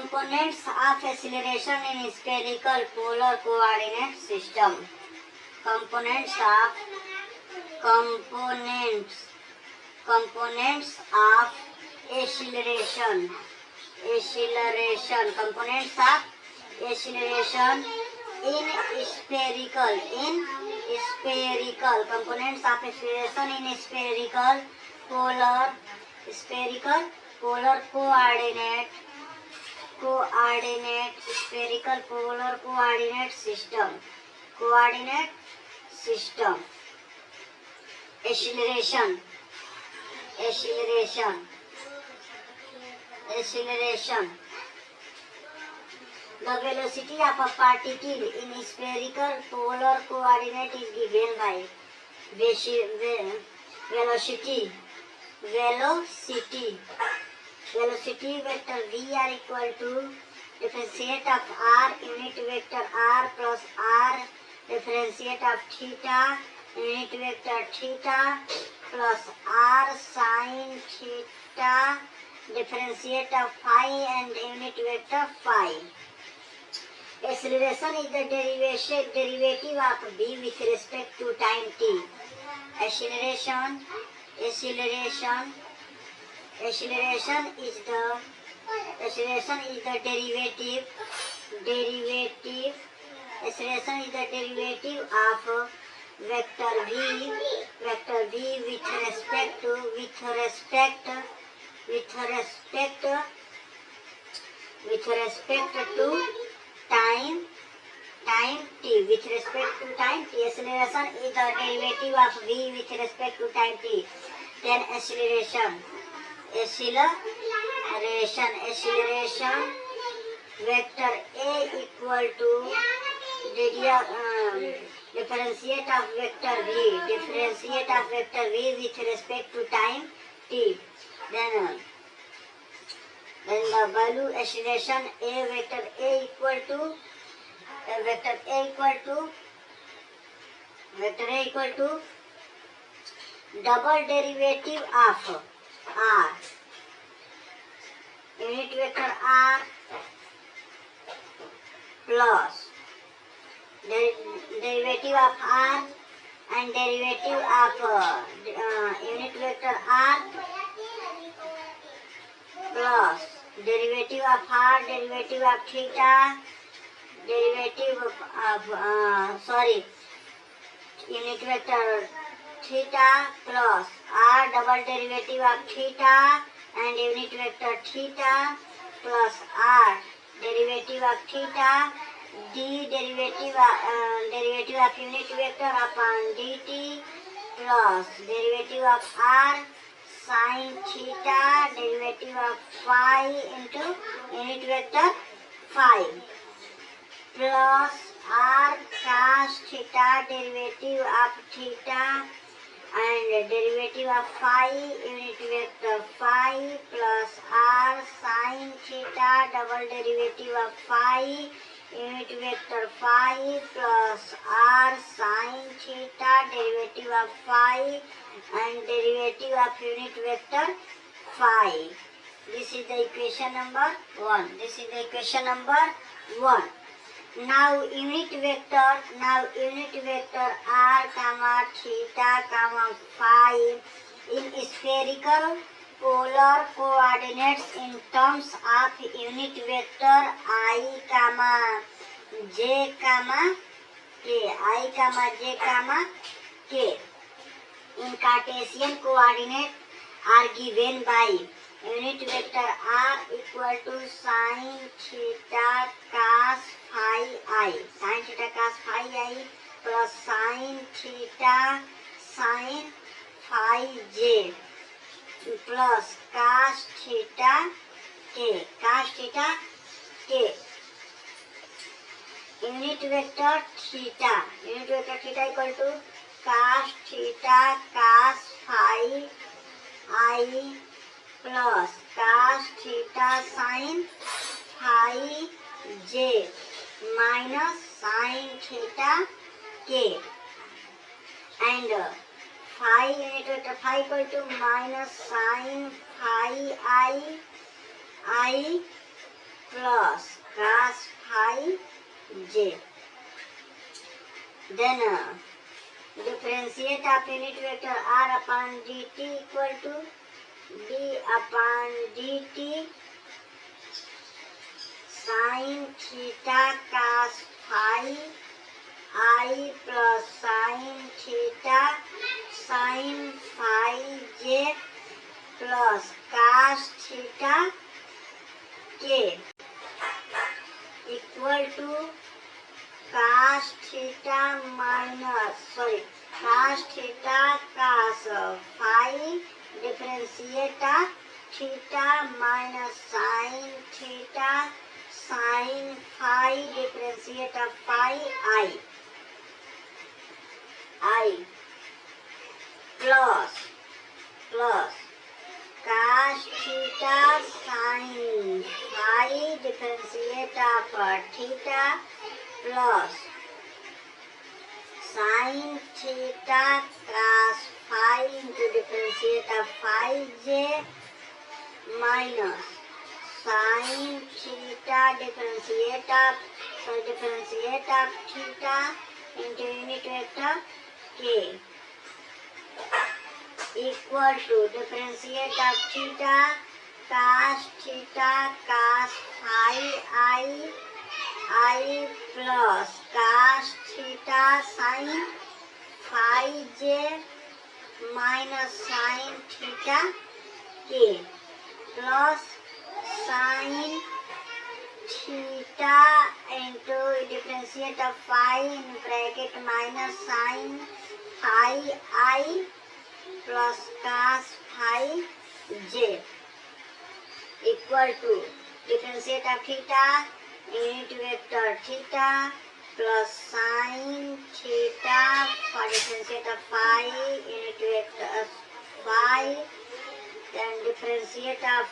Components of acceleration in spherical polar coordinate system. Components of acceleration. Components of acceleration in spherical. Components of acceleration in spherical polar spherical polar coordinate system. Acceleration. The velocity of a particle in spherical polar coordinate is given by velocity vector v are equal to differentiate of r unit vector r plus r differentiate of theta unit vector theta plus r sin theta differentiate of phi and unit vector phi. Acceleration is the derivative of v with respect to time t. Acceleration is the derivative of vector v with respect to time t. With respect to time t, acceleration is the derivative of v with respect to time t. Then acceleration vector a equal to differentiate of vector v with respect to time t. Then the value acceleration vector a equal to double derivative of r unit vector r plus derivative of r and derivative of unit vector r plus derivative of r, derivative of theta, derivative of unit vector theta plus r double derivative of theta and unit vector theta plus r derivative of theta d derivative of unit vector upon dt plus derivative of r sin theta derivative of phi into unit vector phi plus r cos theta derivative of theta and derivative of phi unit vector phi plus r sin theta double derivative of phi unit vector phi plus r sin theta derivative of phi and derivative of unit vector phi. This is the equation number 1. Now unit vector r comma theta comma phi in spherical polar coordinates in terms of unit vector I comma j comma k in Cartesian coordinate are given by unit vector r equal to sin theta cos phi I plus sin theta sin phi j plus cos theta k. Unit vector theta equal to cos theta cos phi I plus cos theta sin phi j minus sin theta k and phi unit vector phi equal to minus sin phi I plus cos phi j. Then differentiate of unit vector r upon dt equal to d upon dt sin theta cos phi I plus sin theta sin phi j plus cos theta k equal to cos theta cos theta cos phi differentiate theta minus sin theta sin phi differentiate phi I plus cos theta sin phi differentiate of theta plus sin theta cos phi into differentiate of phi j minus sin theta differentiate of theta into unit vector k equal to differentiate of theta cos phi I plus cos theta sin phi j minus sin theta k plus sin theta into differentiate of phi in bracket minus sin phi I plus cos phi j equal to differentiate of theta unit vector theta plus sin theta for differentiate of phi unit vector phi, then differentiate of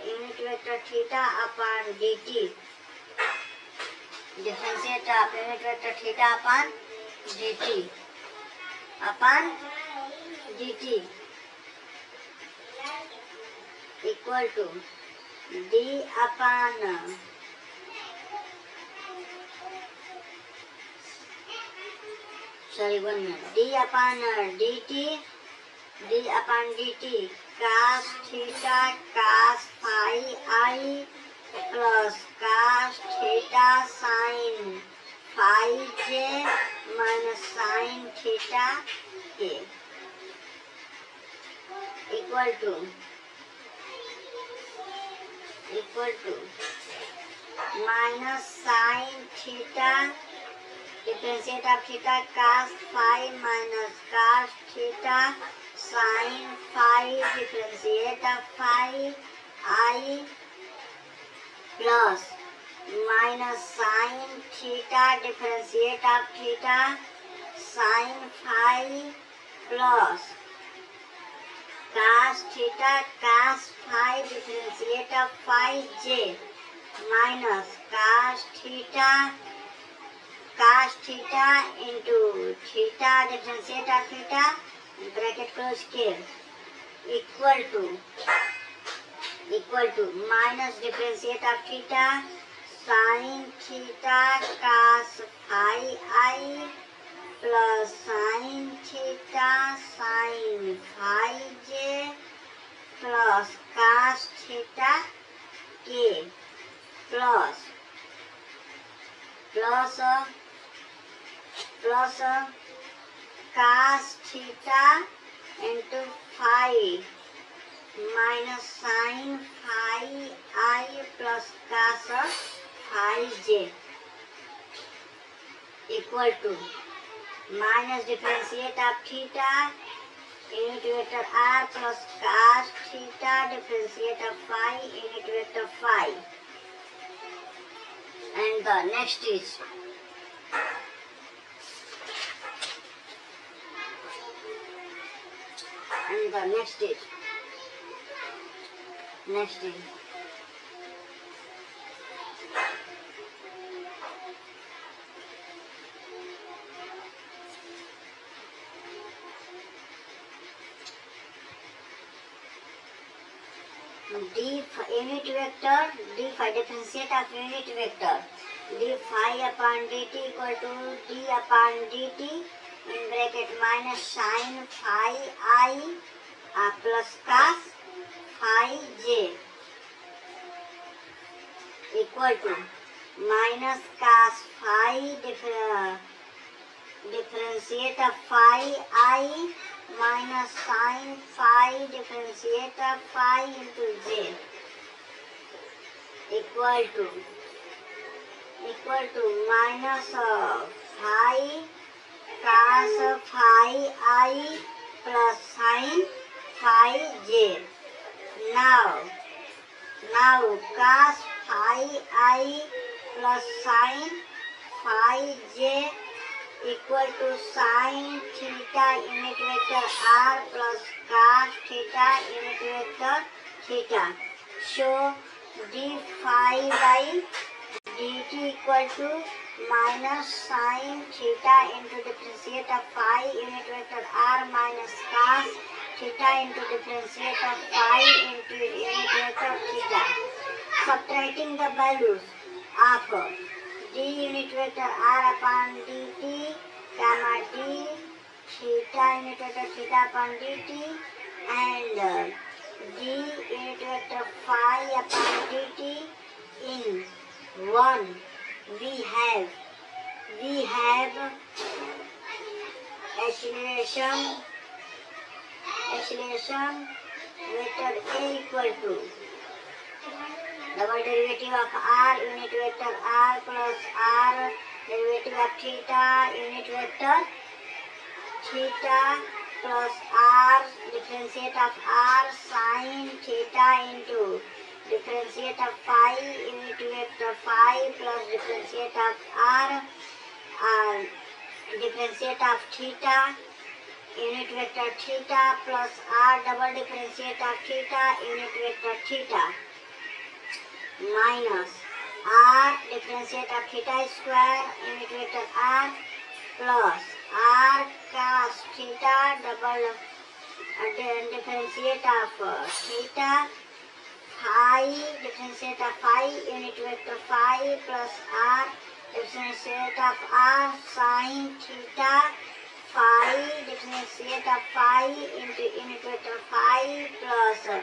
unit vector theta upon dt, differentiate of unit vector theta upon dt equal to d upon d upon dt cos theta cos phi I plus cos theta sin phi j minus sin theta k equal to minus sin theta differentiate of theta cos phi minus cos theta sin phi differentiate of phi I plus minus sin theta differentiate of theta sin phi plus cos theta cos phi differentiate of phi j minus cos theta into theta differentiate of theta bracket close k equal to minus differentiate of theta sin theta cos phi I plus sin theta sin phi j plus cos theta k plus cos theta into phi minus sin phi I plus cos phi j equal to minus differentiate of theta unit vector r plus cos theta differentiate of phi unit vector phi, and the next is unit vector d phi, differentiate of unit vector d phi upon dt equal to d upon dt in bracket minus sin phi I plus cos phi j equal to minus cos phi differentiate of phi I minus sin phi differentiate of phi into j equal to minus phi cos phi I plus sin phi j. Now cos phi I plus sin phi j equal to sin theta unit vector r plus cos theta unit vector theta. So d phi by dt equal to minus sin theta into differentiate of phi unit vector r minus cos theta into differentiate of phi into unit vector theta. Subtracting the values of d unit vector r upon dt, comma d theta unit vector theta upon dt and d unit vector phi upon dt in 1 we have acceleration vector a equal to double derivative of r unit vector r plus r derivative of theta unit vector theta plus r differentiate of r sin theta into differentiate of phi unit vector phi plus differentiate of r differentiate of theta unit vector theta plus r double differentiate of theta unit vector theta minus r differentiate of theta square unit vector r plus r cos theta double differentiate of theta phi differentiate of phi unit vector phi plus r differentiate of r sin theta phi differentiate of phi into unit vector phi plus r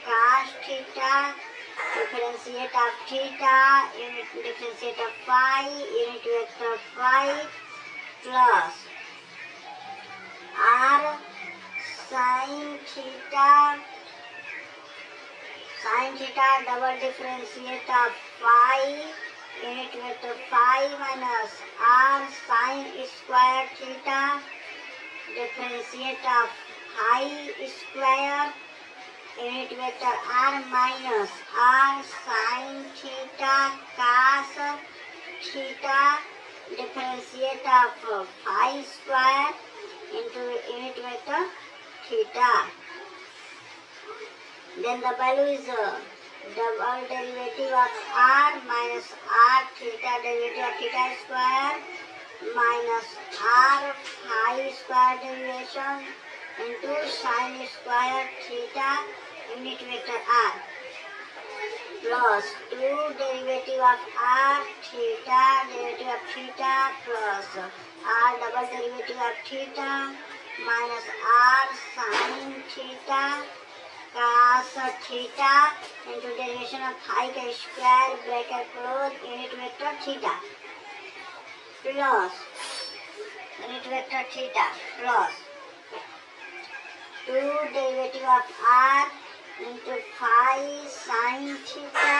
cos theta differentiate of theta unit differentiate of phi unit vector phi plus r sin theta double differentiate of phi unit vector phi minus r sin square theta differentiate of phi square unit vector r minus r sin theta cos theta differentiate of phi square into unit vector theta. Then the value is double derivative of r minus r theta derivative of theta square minus r phi square derivation into sin square theta unit vector r plus 2 derivative of r theta derivative of theta plus r double derivative of theta minus r sin theta cos theta into derivation of phi का square bracket close unit vector theta plus unit vector theta plus 2 derivative of r into phi sin theta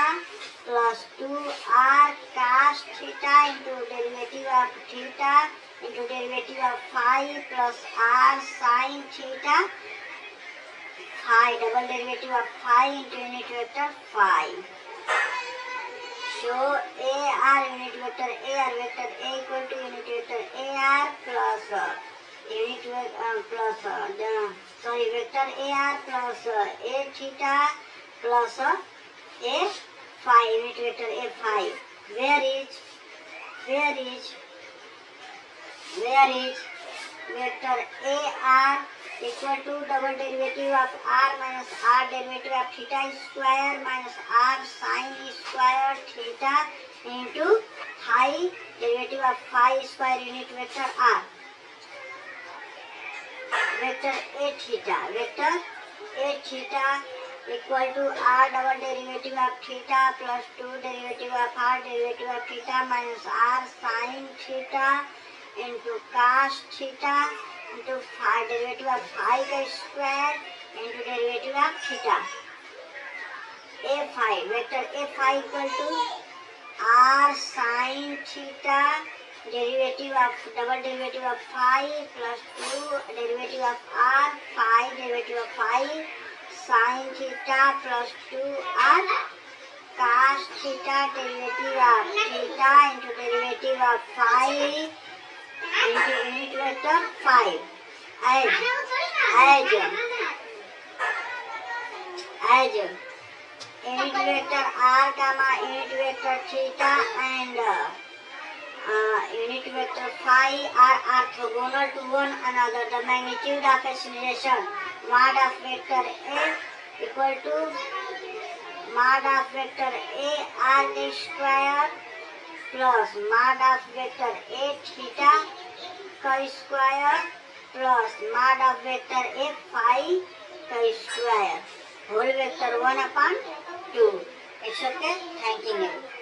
plus 2r cos theta into derivative of theta into derivative of phi plus r sin theta phi double derivative of phi into unit vector phi. So ar unit vector ar vector a equal to unit vector ar plus vector ar plus a theta plus a phi unit vector a phi. Where is vector ar equal to double derivative of r minus r derivative of theta square minus r sin square theta into phi derivative of phi square unit vector r. Vector a theta equal to r double derivative of theta plus 2 derivative of r derivative of theta minus r sin theta into cos theta into phi derivative of phi का square into derivative of theta. A phi vector a phi equal to r sin theta derivative of double derivative of phi plus 2 derivative of r phi derivative of phi sin theta plus 2r cos theta derivative of theta into derivative of phi into unit vector 5 as unit vector r comma unit vector theta and unit vector phi are orthogonal to one another. The magnitude of acceleration mod of vector a equal to mod of vector a r square plus mod of vector a theta square plus mod of vector a phi square whole vector 1/2. It's okay. Thank you.